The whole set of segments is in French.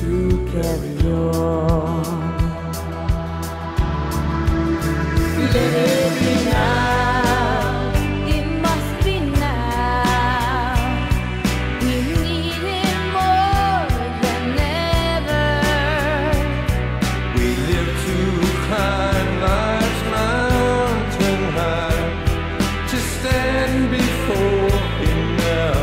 to carry on. Let it be now, it must be now. We need him more than ever. We live to climb life's mountain high, to stand before him now.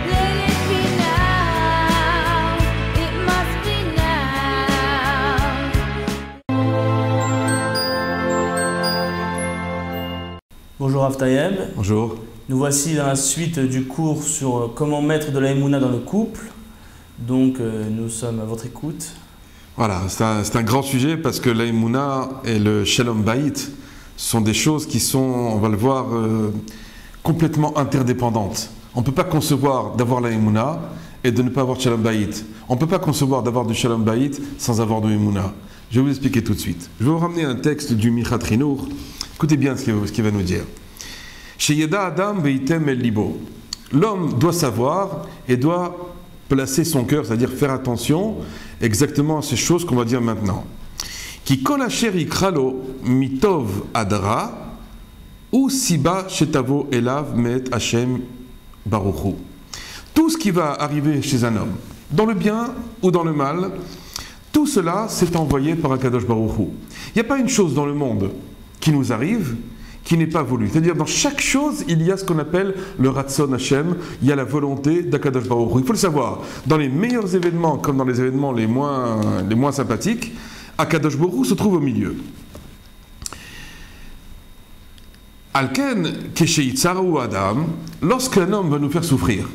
Let it be now, it must be now. Bonjour Aftayeb, Bonjour. nous voici dans la suite du cours sur comment mettre de la Emouna dans le couple. Donc nous sommes à votre écoute. Voilà, c'est un grand sujet parce que la Emouna et le Shalom Bayit sont des choses qui sont, on va le voir, complètement interdépendantes. On ne peut pas concevoir d'avoir la Emouna et de ne pas avoir de Shalom Bayit. On ne peut pas concevoir d'avoir du Shalom Bayit sans avoir de Emouna. Je vais vous expliquer tout de suite. Je vais vous ramener un texte du Michat Chinour. Écoutez bien ce qu'il va nous dire. Chez Yeda Adam Veitem El Libo. L'homme doit savoir et doit placer son cœur, c'est-à-dire faire attention exactement à ces choses qu'on va dire maintenant. Ki kol asher yikralo mitov adra ou siba shetavo elav met Hashem baruchu. Tout ce qui va arriver chez un homme, dans le bien ou dans le mal, tout cela c'est envoyé par Akadosh Baruch Hu. Il n'y a pas une chose dans le monde qui nous arrive qui n'est pas voulu. C'est-à-dire, dans chaque chose, il y a ce qu'on appelle le Ratson Hashem, il y a la volonté d'Akadosh Baruch Hu. Il faut le savoir, dans les meilleurs événements, comme dans les événements les moins sympathiques, Akadosh Baruch Hu se trouve au milieu. Alken Kesheitzaru Adam, lorsqu'un homme va nous faire souffrir,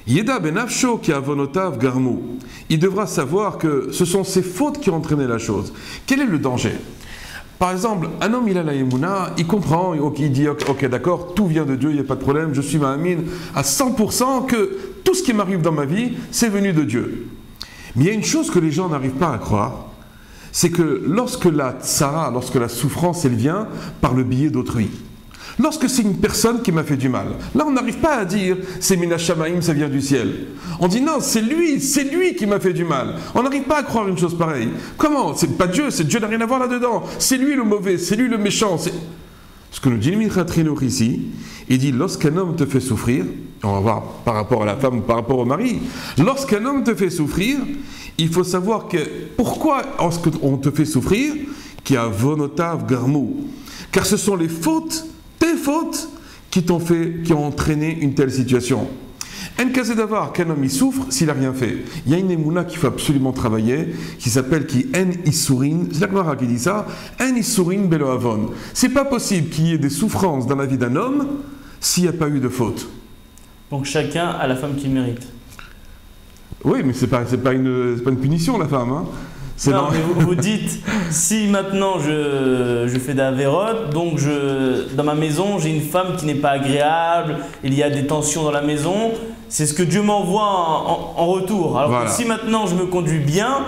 Yeda benafsho ki avonotav garmu, il devra savoir que ce sont ses fautes qui ont entraîné la chose. Quel est le danger ? Par exemple, un homme, il a la Emouna, il comprend, il dit ok d'accord, tout vient de Dieu, il n'y a pas de problème, je suis ma'amine à 100% que tout ce qui m'arrive dans ma vie, c'est venu de Dieu. Mais il y a une chose que les gens n'arrivent pas à croire, c'est que lorsque la tsara, lorsque la souffrance, elle vient par le biais d'autrui. Lorsque c'est une personne qui m'a fait du mal, là on n'arrive pas à dire c'est Mina Shamaim, ça vient du ciel. On dit non, c'est lui qui m'a fait du mal. On n'arrive pas à croire une chose pareille. Comment ? C'est pas Dieu, Dieu n'a rien à voir là-dedans. C'est lui le mauvais, c'est lui le méchant. Ce que nous dit le Michat Chinour ici, il dit lorsqu'un homme te fait souffrir, on va voir par rapport à la femme ou par rapport au mari, lorsqu'un homme te fait souffrir, il faut savoir que pourquoi on te fait souffrir, qui a vonotav garmu, car ce sont les fautes, tes fautes, qui ont entraîné une telle situation. En cas d'avoir qu'un homme y souffre s'il n'a rien fait. Il y a une émouna qu'il faut absolument travailler, qui s'appelle en isurin, c'est la Gemara qui dit ça, en isurin belo avon. C'est pas possible qu'il y ait des souffrances dans la vie d'un homme s'il n'y a pas eu de faute. Donc chacun a la femme qu'il mérite. Oui, mais c'est pas une punition la femme. Hein. Non, mais vous dites, si maintenant je fais d'Averot, donc dans ma maison, j'ai une femme qui n'est pas agréable, il y a des tensions dans la maison, c'est ce que Dieu m'envoie en retour. Alors voilà. Que si maintenant je me conduis bien,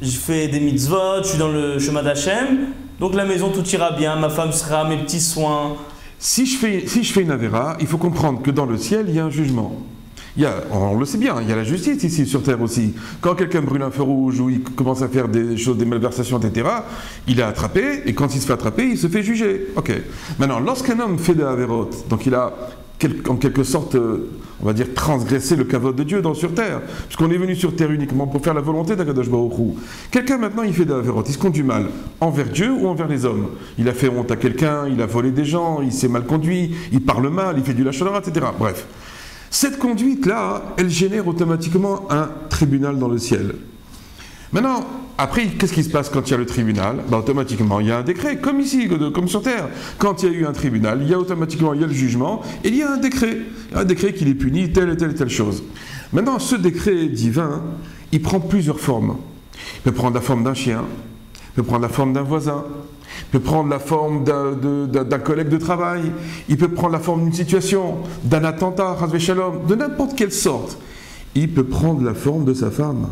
je fais des mitzvot, je suis dans le chemin d'Hachem, donc la maison tout ira bien, ma femme sera à mes petits soins. Si je fais une Avera, il faut comprendre que dans le ciel, il y a un jugement. On le sait bien, il y a la justice ici sur terre aussi. Quand quelqu'un brûle un feu rouge ou il commence à faire des choses, des malversations, etc., il est attrapé et quand il se fait attraper, il se fait juger. Ok. Maintenant, lorsqu'un homme fait de Averot, donc il a en quelque sorte, on va dire, transgressé le kavod de Dieu sur terre, puisqu'on est venu sur terre uniquement pour faire la volonté d'Akadosh Baruch Hu. Quelqu'un maintenant, il fait de Averot, il se conduit mal, envers Dieu ou envers les hommes. Il a fait honte à quelqu'un, il a volé des gens, il s'est mal conduit, il parle mal, il fait du lachon hara, etc. Bref. Cette conduite-là, elle génère automatiquement un tribunal dans le ciel. Maintenant, après, qu'est-ce qui se passe quand il y a le tribunal ? Automatiquement, il y a un décret, comme ici, comme sur Terre. Quand il y a eu un tribunal, il y a le jugement, et il y a un décret qui les punit, telle et telle chose. Maintenant, ce décret divin, il prend plusieurs formes. Il peut prendre la forme d'un chien, il peut prendre la forme d'un voisin, il peut prendre la forme d'un collègue de travail, il peut prendre la forme d'une situation, d'un attentat, de n'importe quelle sorte. Il peut prendre la forme de sa femme.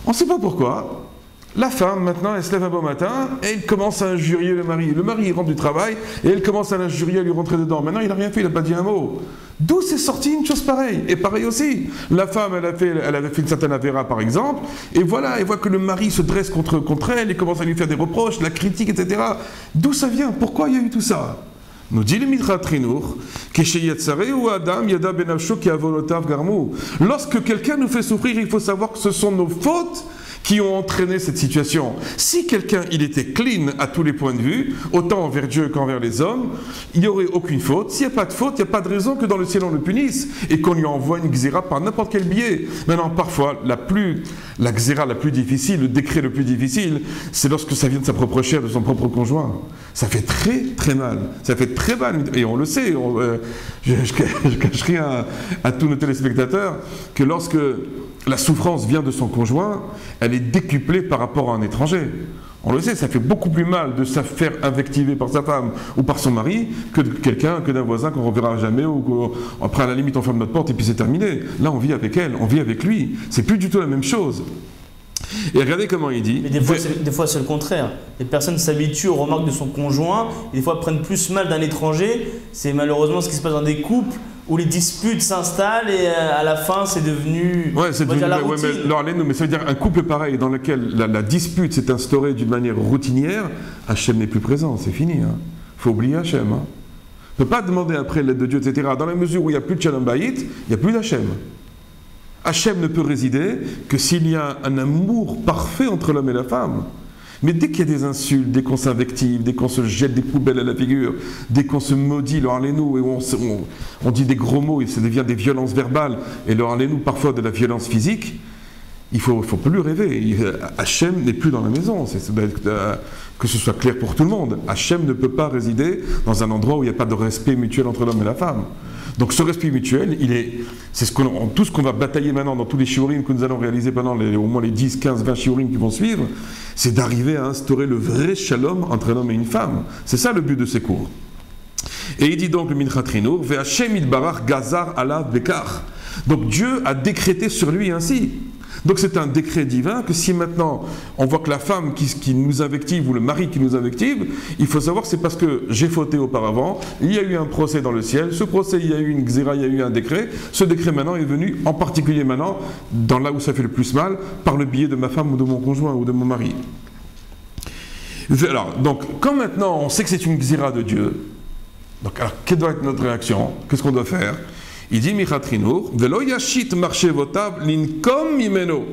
On ne sait pas pourquoi. La femme, maintenant, elle se lève un beau matin et elle commence à injurier le mari. Le mari, il rentre du travail et elle commence à l'injurier, à lui rentrer dedans. Maintenant, il n'a rien fait, il n'a pas dit un mot. D'où c'est sorti une chose pareille? Et pareil aussi, la femme, elle avait fait une certaine avéra, par exemple, et voilà, elle voit que le mari se dresse contre elle et commence à lui faire des reproches, la critique, etc. D'où ça vient? Pourquoi il y a eu tout ça? Nous dit le Mitra Trinour, ou Adam Yada Benavsho qui avolotav garmou. Lorsque quelqu'un nous fait souffrir, il faut savoir que ce sont nos fautes qui ont entraîné cette situation. Si quelqu'un, il était clean à tous les points de vue, autant envers Dieu qu'envers les hommes, il n'y aurait aucune faute. S'il n'y a pas de faute, il n'y a pas de raison que dans le ciel on le punisse et qu'on lui envoie une xéra par n'importe quel biais. Maintenant, parfois, la xéra la plus difficile, le décret le plus difficile, c'est lorsque ça vient de sa propre chair, de son propre conjoint. Ça fait très très mal. Ça fait très mal. Et on le sait, je ne cache rien à tous nos téléspectateurs, que lorsque la souffrance vient de son conjoint, elle est décuplée par rapport à un étranger. On le sait, ça fait beaucoup plus mal de se faire invectiver par sa femme ou par son mari que de quelqu'un, que d'un voisin qu'on ne reverra jamais ou après à la limite on ferme notre porte et puis c'est terminé. Là on vit avec elle, on vit avec lui. C'est plus du tout la même chose. Et regardez comment il dit. Mais des fois c'est le contraire. Les personnes s'habituent aux remarques de son conjoint et des fois prennent plus mal d'un étranger. C'est malheureusement ce qui se passe dans des couples où les disputes s'installent et à la fin c'est devenu. Ouais, c'est devenu. Mais ça veut dire un couple pareil dans lequel la dispute s'est instaurée d'une manière routinière, Hachem n'est plus présent, c'est fini. Il faut oublier Hachem. On ne peut pas demander après l'aide de Dieu, etc. Dans la mesure où il n'y a plus de Shalom Bayit, il n'y a plus d'Hachem. Hachem ne peut résider que s'il y a un amour parfait entre l'homme et la femme. Mais dès qu'il y a des insultes, dès qu'on s'invective, dès qu'on se jette des poubelles à la figure, dès qu'on se maudit, le harlez-nous, et on dit des gros mots et ça devient des violences verbales, et le harlez-nous parfois de la violence physique, il ne faut plus rêver. Hachem n'est plus dans la maison, que ce soit clair pour tout le monde. Hachem ne peut pas résider dans un endroit où il n'y a pas de respect mutuel entre l'homme et la femme. Donc ce respect mutuel, c'est tout ce qu'on va batailler maintenant dans tous les shiurim que nous allons réaliser pendant au moins les 10, 15, 20 shiurim qui vont suivre, c'est d'arriver à instaurer le vrai shalom entre un homme et une femme. C'est ça le but de ces cours. Et il dit donc le Mincha Trinour, Ve'Hashem idbarach gazar alav bekar. Donc Dieu a décrété sur lui ainsi. Donc c'est un décret divin que si maintenant on voit que la femme qui nous invective ou le mari qui nous invective, il faut savoir que c'est parce que j'ai fauté auparavant, il y a eu un procès dans le ciel, ce procès il y a eu une xéra, il y a eu un décret, ce décret maintenant est venu en particulier maintenant, dans là où ça fait le plus mal, par le biais de ma femme ou de mon conjoint ou de mon mari. Alors, donc quand maintenant on sait que c'est une xéra de Dieu, donc alors quelle doit être notre réaction? Qu'est-ce qu'on doit faire? Il dit Michatrinour, Velo yashit marché votab l'inkom mimeno.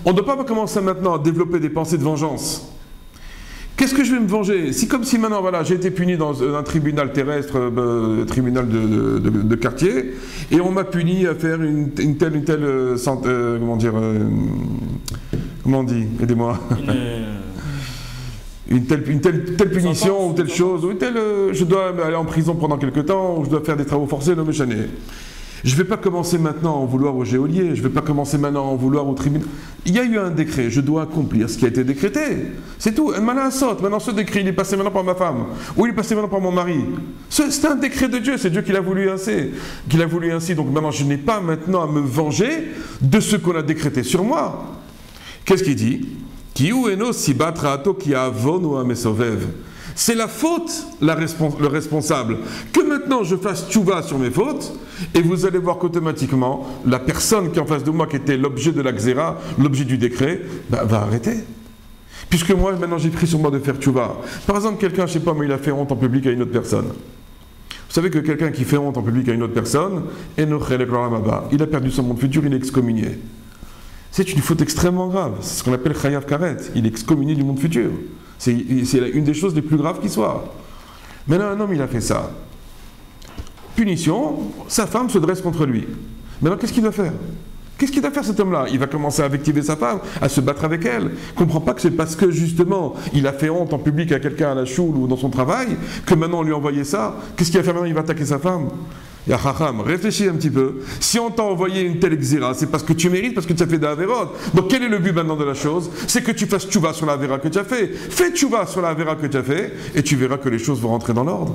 On ne doit pas commencer maintenant à développer des pensées de vengeance. Qu'est-ce que je vais me venger? Si comme si maintenant voilà, j'ai été puni dans un tribunal terrestre, tribunal de quartier, et on m'a puni à faire une telle comment dire, comment on dit? Aidez-moi. Une telle punition ou telle chose, ou je dois aller en prison pendant quelque temps, ou je dois faire des travaux forcés, non mais je ne vais pas commencer maintenant à en vouloir au geôlier, je ne vais pas commencer maintenant à en vouloir au tribunal. Il y a eu un décret, je dois accomplir ce qui a été décrété. C'est tout. Maintenant ce décret, il est passé maintenant par ma femme, ou il est passé maintenant par mon mari. C'est un décret de Dieu, c'est Dieu qui l'a voulu ainsi. Donc maintenant, je n'ai pas maintenant à me venger de ce qu'on a décrété sur moi. Qu'est-ce qu'il dit? C'est la faute, le responsable. Que maintenant je fasse tchouva sur mes fautes, et vous allez voir qu'automatiquement, la personne qui est en face de moi, qui était l'objet de la xéra, l'objet du décret, va arrêter. Puisque moi, maintenant, j'ai pris sur moi de faire tchouva. Par exemple, quelqu'un, je ne sais pas, mais il a fait honte en public à une autre personne. Vous savez que quelqu'un qui fait honte en public à une autre personne, il a perdu son monde futur, il est excommunié. C'est une faute extrêmement grave. C'est ce qu'on appelle chayav karet. Il est excommunié du monde futur. C'est une des choses les plus graves qui soit. Maintenant, un homme, il a fait ça. Punition, sa femme se dresse contre lui. Maintenant, qu'est-ce qu'il doit faire? Qu'est-ce qu'il doit faire cet homme-là? Il va commencer à invectiver sa femme, à se battre avec elle. Il ne comprend pas que c'est parce que justement, il a fait honte en public à quelqu'un à la choule ou dans son travail, que maintenant on lui a envoyé ça. Qu'est-ce qu'il va faire maintenant? Il va attaquer sa femme. Ya Chacham, réfléchis un petit peu. Si on t'a envoyé une telle xéra, c'est parce que tu mérites, parce que tu as fait d'Averot. Donc quel est le but maintenant de la chose? C'est que tu fasses tchouva sur l'Avera que tu as fait. Fais tchouva sur l'Avera que tu as fait, et tu verras que les choses vont rentrer dans l'ordre.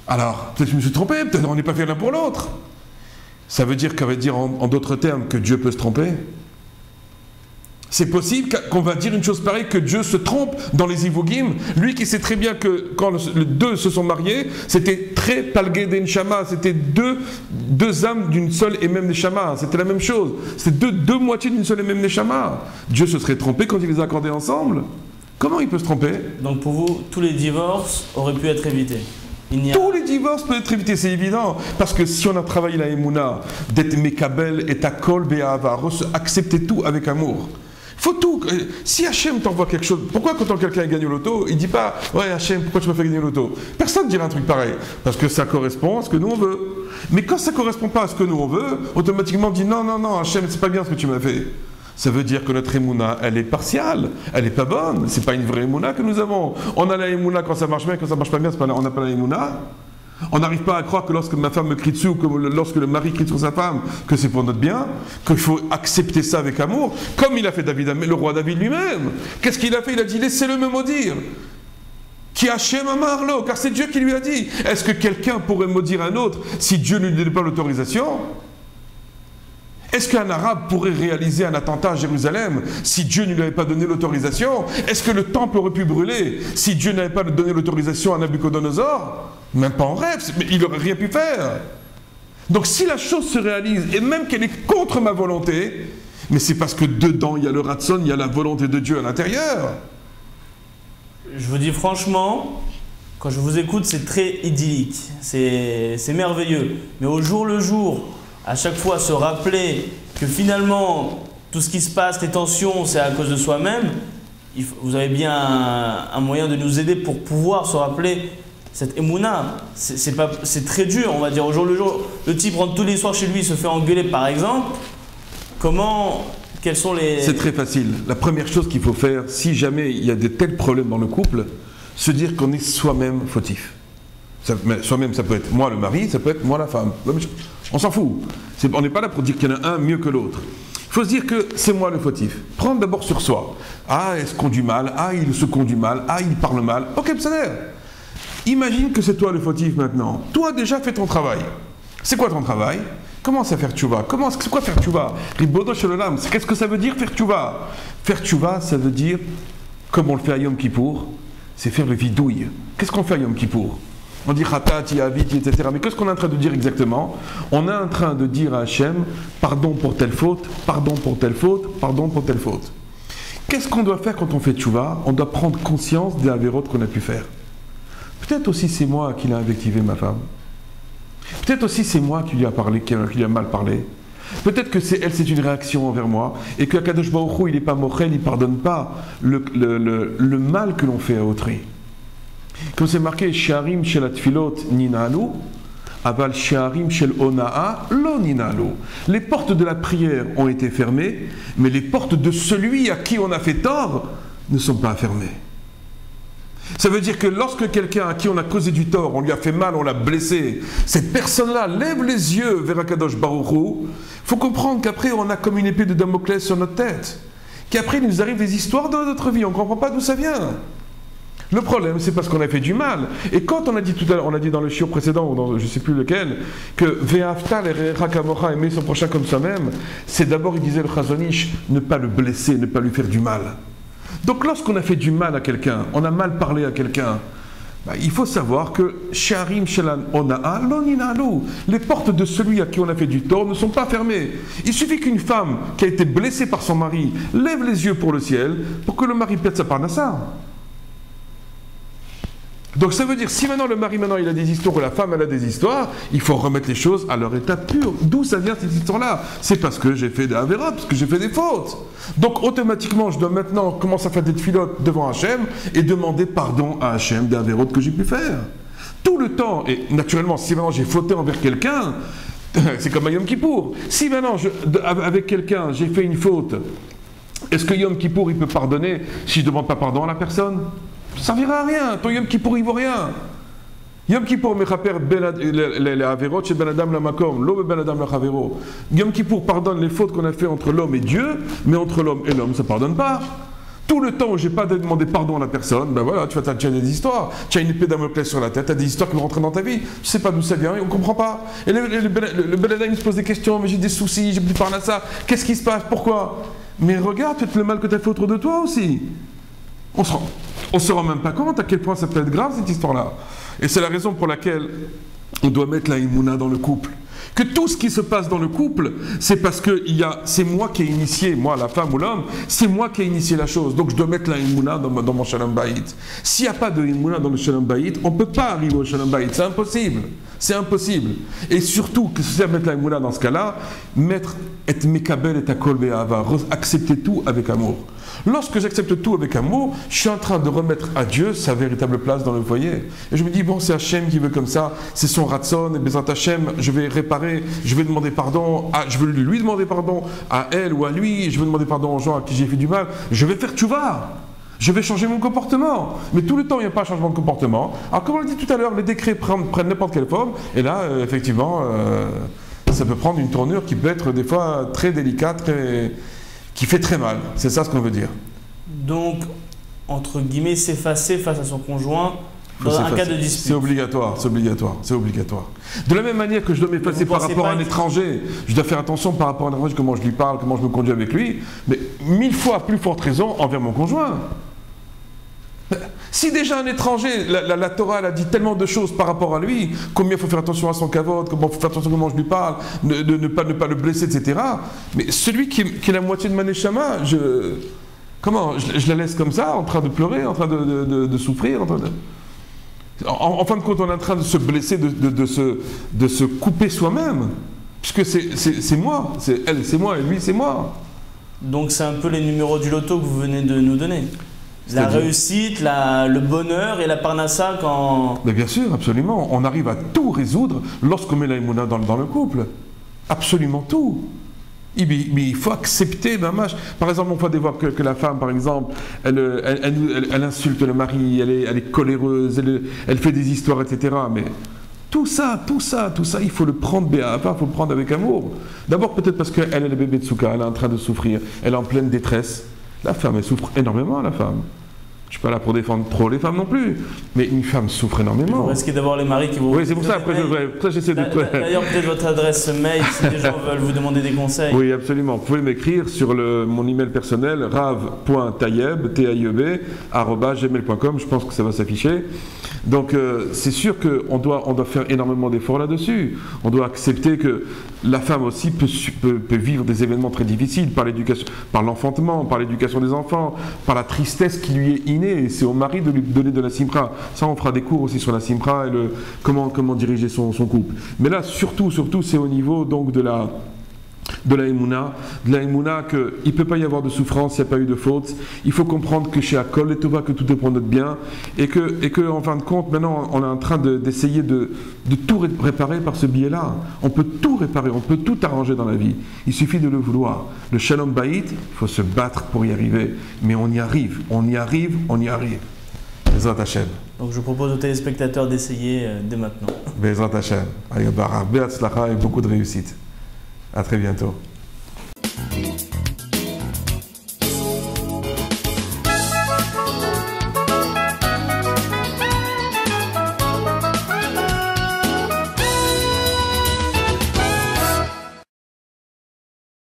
Alors, peut-être que je me suis trompé, peut-être qu'on n'est pas fait l'un pour l'autre. Ça veut dire, en d'autres termes, que Dieu peut se tromper? C'est possible qu'on va dire une chose pareille, que Dieu se trompe dans les Ivogim, lui qui sait très bien que quand les deux se sont mariés, c'était très palgué d'Enshama, c'était deux âmes d'une seule et même Neshama, c'était la même chose, c'était deux moitiés d'une seule et même Neshama. Dieu se serait trompé quand il les a accordés ensemble? Comment il peut se tromper? Donc pour vous, tous les divorces auraient pu être évités? Tous les divorces peuvent être évités, c'est évident. Parce que si on a travaillé la Emouna, d'être Mekabel et Takol Be'ava, accepter tout avec amour. Faut tout. Si Hachem t'envoie quelque chose, pourquoi quand quelqu'un gagne au loto, il dit pas ouais Hachem, pourquoi tu m'as fait gagner au loto? Personne ne dira un truc pareil. Parce que ça correspond à ce que nous on veut. Mais quand ça ne correspond pas à ce que nous on veut, automatiquement on dit non, non, non, Hachem, c'est pas bien ce que tu m'as fait. Ça veut dire que notre Emouna, elle est partiale, elle n'est pas bonne, c'est pas une vraie Emouna que nous avons. On a la Emouna quand ça marche bien, quand ça marche pas bien, on n'a pas la Emouna. On n'arrive pas à croire que lorsque ma femme me crie dessus ou que lorsque le mari crie sur sa femme, que c'est pour notre bien, qu'il faut accepter ça avec amour, comme il a fait David, le roi David lui-même. Qu'est-ce qu'il a fait? Il a dit laissez-le me maudire. Qui Hachem Amarlo, car c'est Dieu qui lui a dit. Est-ce que quelqu'un pourrait maudire un autre si Dieu ne lui donnait pas l'autorisation? Est-ce qu'un arabe pourrait réaliser un attentat à Jérusalem si Dieu ne lui avait pas donné l'autorisation? Est-ce que le temple aurait pu brûler si Dieu n'avait pas donné l'autorisation à Nabucodonosor? Même pas en rêve, mais il n'aurait rien pu faire. Donc si la chose se réalise, et même qu'elle est contre ma volonté, mais c'est parce que dedans il y a le ratson, il y a la volonté de Dieu à l'intérieur. Je vous dis franchement, quand je vous écoute, c'est très idyllique, c'est merveilleux. Mais au jour le jour, à chaque fois se rappeler que finalement, tout ce qui se passe, les tensions, c'est à cause de soi-même, vous avez bien un moyen de nous aider pour pouvoir se rappeler cette Emouna. C'est très dur, on va dire, au jour le jour. Le type rentre tous les soirs chez lui, il se fait engueuler par exemple. Quels sont les... C'est très facile. La première chose qu'il faut faire, si jamais il y a de tels problèmes dans le couple, se dire qu'on est soi-même fautif. Soi-même, ça peut être moi le mari, ça peut être moi la femme. On s'en fout. On n'est pas là pour dire qu'il y en a un mieux que l'autre. Il faut se dire que c'est moi le fautif. Prendre d'abord sur soi. Ah, il se conduit mal. Ah, il se conduit mal. Ah, il parle mal. Ok, ça l'air. Imagine que c'est toi le fautif maintenant. Toi déjà fais ton travail. C'est quoi ton travail? Commence à faire tchouva. C'est quoi faire tchouva? Ribodo Shalom. Qu'est-ce que ça veut dire faire tchouva? Faire tchouva, ça veut dire, comme on le fait à Yom Kippour, c'est faire le vidouille. Qu'est-ce qu'on fait à Yom Kippour? On dit Khatat, Yavit, etc. Mais qu'est-ce qu'on est en train de dire exactement? On est en train de dire à Hachem, pardon pour telle faute, pardon pour telle faute, pardon pour telle faute. Qu'est-ce qu'on doit faire quand on fait tchouva? On doit prendre conscience des avérotes qu'on a pu faire. Peut-être aussi c'est moi qui l'ai invectivé ma femme. Peut-être aussi c'est moi qui lui a parlé, qui lui a mal parlé. Peut-être que c'est une réaction envers moi et que Kadosh Baruch Hu, il n'est pas mochel, il ne pardonne pas le mal que l'on fait à autrui. Comme c'est marqué, Sharim shel atfilot ninalu, aval sharim shel onaa lo ninalu. Les portes de la prière ont été fermées, mais les portes de celui à qui on a fait tort ne sont pas fermées. Ça veut dire que lorsque quelqu'un à qui on a causé du tort, on lui a fait mal, on l'a blessé, cette personne-là lève les yeux vers Akadosh Baruch Hu, il faut comprendre qu'après on a comme une épée de Damoclès sur notre tête, qu'après il nous arrive des histoires dans notre vie, on ne comprend pas d'où ça vient. Le problème, c'est parce qu'on a fait du mal. Et quand on a dit tout à l'heure, on a dit dans le shiur précédent, ou dans je ne sais plus lequel, que Ve'afta l'erecha kamocha, aimer son prochain comme soi-même, c'est d'abord, il disait le Chazonish, ne pas le blesser, ne pas lui faire du mal. Donc lorsqu'on a fait du mal à quelqu'un, on a mal parlé à quelqu'un, il faut savoir que Sharim Shelan Onaa Loninalu, les portes de celui à qui on a fait du tort ne sont pas fermées. Il suffit qu'une femme qui a été blessée par son mari lève les yeux pour le ciel pour que le mari pète sa parnassa. Donc ça veut dire, si maintenant le mari il a des histoires ou la femme elle a des histoires, il faut remettre les choses à leur état pur. D'où ça vient cette histoire-là? C'est parce que j'ai fait des avéras, parce que j'ai fait des fautes. Donc automatiquement, je dois maintenant commencer à faire des filotes devant Hachem et demander pardon à Hachem des avéras que j'ai pu faire. Tout le temps, et naturellement, si maintenant j'ai fauté envers quelqu'un, c'est comme à Yom Kippour. Si maintenant, avec quelqu'un, j'ai fait une faute, est-ce que Yom Kippour il peut pardonner si je ne demande pas pardon à la personne? Ça servira à rien, ton Yom Kippour il vaut rien. Yom Kippour mechaper les averot chez Ben Adam la makom, l'homme Ben Adam la chavero. Yom Kippour pardonne les fautes qu'on a fait entre l'homme et Dieu, mais entre l'homme et l'homme ça pardonne pas. Tout le temps où j'ai pas demandé pardon à la personne, ben voilà, tu as des histoires. Tu as une épée Damoclès sur la tête, tu as des histoires qui vont rentrer dans ta vie. Tu sais pas d'où ça vient et on comprend pas. Et le Beladin, il se pose des questions, mais j'ai des soucis, j'ai plus parlé à ça. Qu'est-ce qui se passe? Pourquoi? Mais regarde, peut-être le mal que tu as fait autour de toi aussi. On se rend même pas compte à quel point ça peut être grave cette histoire-là. Et c'est la raison pour laquelle on doit mettre la Emouna dans le couple. Que tout ce qui se passe dans le couple, c'est parce que c'est moi qui ai initié, moi la femme ou l'homme, c'est moi qui ai initié la chose. Donc je dois mettre la Emouna dans mon Shalom Bayit. S'il n'y a pas de Emouna dans le Shalom Bayit, on ne peut pas arriver au Shalom Bayit. C'est impossible. C'est impossible. Et surtout, que si mettre la Emouna dans ce cas-là, mettre et mekabel et akol be'ahava, accepter tout avec amour. Lorsque j'accepte tout avec amour, je suis en train de remettre à Dieu sa véritable place dans le foyer. Et je me dis, bon, c'est Hachem qui veut comme ça, c'est son ratson, et Bezrat Hachem, je vais réparer, je vais demander pardon, je vais lui demander pardon à elle ou à lui, je vais demander pardon aux gens à qui j'ai fait du mal, je vais faire tchouva. Je vais changer mon comportement. Mais tout le temps, il n'y a pas de changement de comportement. Alors, comme on l'a dit tout à l'heure, les décrets prennent n'importe quelle forme, et là, effectivement, ça peut prendre une tournure qui peut être des fois très délicate, qui fait très mal. C'est ça ce qu'on veut dire. Donc, entre guillemets, s'effacer face à son conjoint dans un cas de dispute. C'est obligatoire, c'est obligatoire, c'est obligatoire. De la même manière que je dois m'effacer par rapport à un étranger, je dois faire attention par rapport à un étranger, comment je lui parle, comment je me conduis avec lui, mais 1000 fois plus forte raison envers mon conjoint. Si déjà un étranger, la Torah elle a dit tellement de choses par rapport à lui, combien il faut faire attention à son kavod, comment il faut faire attention à comment je lui parle, ne pas le blesser, etc. Mais celui qui est la moitié de ma neshama, je la laisse comme ça, en train de pleurer, en train de souffrir, en fin de compte, on est en train de se blesser, de se couper soi-même, puisque c'est moi, c'est elle, c'est moi, et lui, c'est moi. Donc c'est un peu les numéros du loto que vous venez de nous donner. La réussite, le bonheur et la parnassa quand... Mais bien sûr, absolument. On arrive à tout résoudre lorsqu'on met la Emouna dans le couple. Absolument tout. Mais il faut accepter, par exemple, on peut voir que la femme, par exemple, elle insulte le mari, elle est coléreuse, elle fait des histoires, etc. Mais tout ça, il faut le prendre il faut le prendre avec amour. D'abord, peut-être parce qu'elle est le bébé de Souka, elle est en train de souffrir, elle est en pleine détresse. La femme, elle souffre énormément, la femme. Je ne suis pas là pour défendre trop les femmes non plus, mais une femme souffre énormément. Vous risquez d'avoir les maris qui vous... Oui, c'est pour ça, après j'essaie de... D'ailleurs, peut-être votre adresse mail, si les gens veulent vous demander des conseils. Oui, absolument. Vous pouvez m'écrire sur mon email personnel, rav.tayeb, @gmail.com, je pense que ça va s'afficher. Donc, c'est sûr qu'on doit faire énormément d'efforts là-dessus. On doit accepter que la femme aussi peut vivre des événements très difficiles par l'éducation, par l'enfantement, par l'éducation des enfants, par la tristesse qui lui est innée. Et c'est au mari de lui donner de la simra. Ça, on fera des cours aussi sur la simra et comment diriger son couple. Mais là, surtout, c'est au niveau donc de la Emouna, qu'il ne peut pas y avoir de souffrance s'il n'y a pas eu de faute. Il faut comprendre que chez Akol et Tova, que tout est pour notre bien, et que en fin de compte, maintenant, on est en train d'essayer de tout réparer par ce biais-là. On peut tout réparer, on peut tout arranger dans la vie. Il suffit de le vouloir. Le Shalom Bayit, il faut se battre pour y arriver. Mais on y arrive. Bezrat Hashem. Donc je propose aux téléspectateurs d'essayer dès maintenant. Bezrat Hashem. Et beaucoup de réussite. À très bientôt.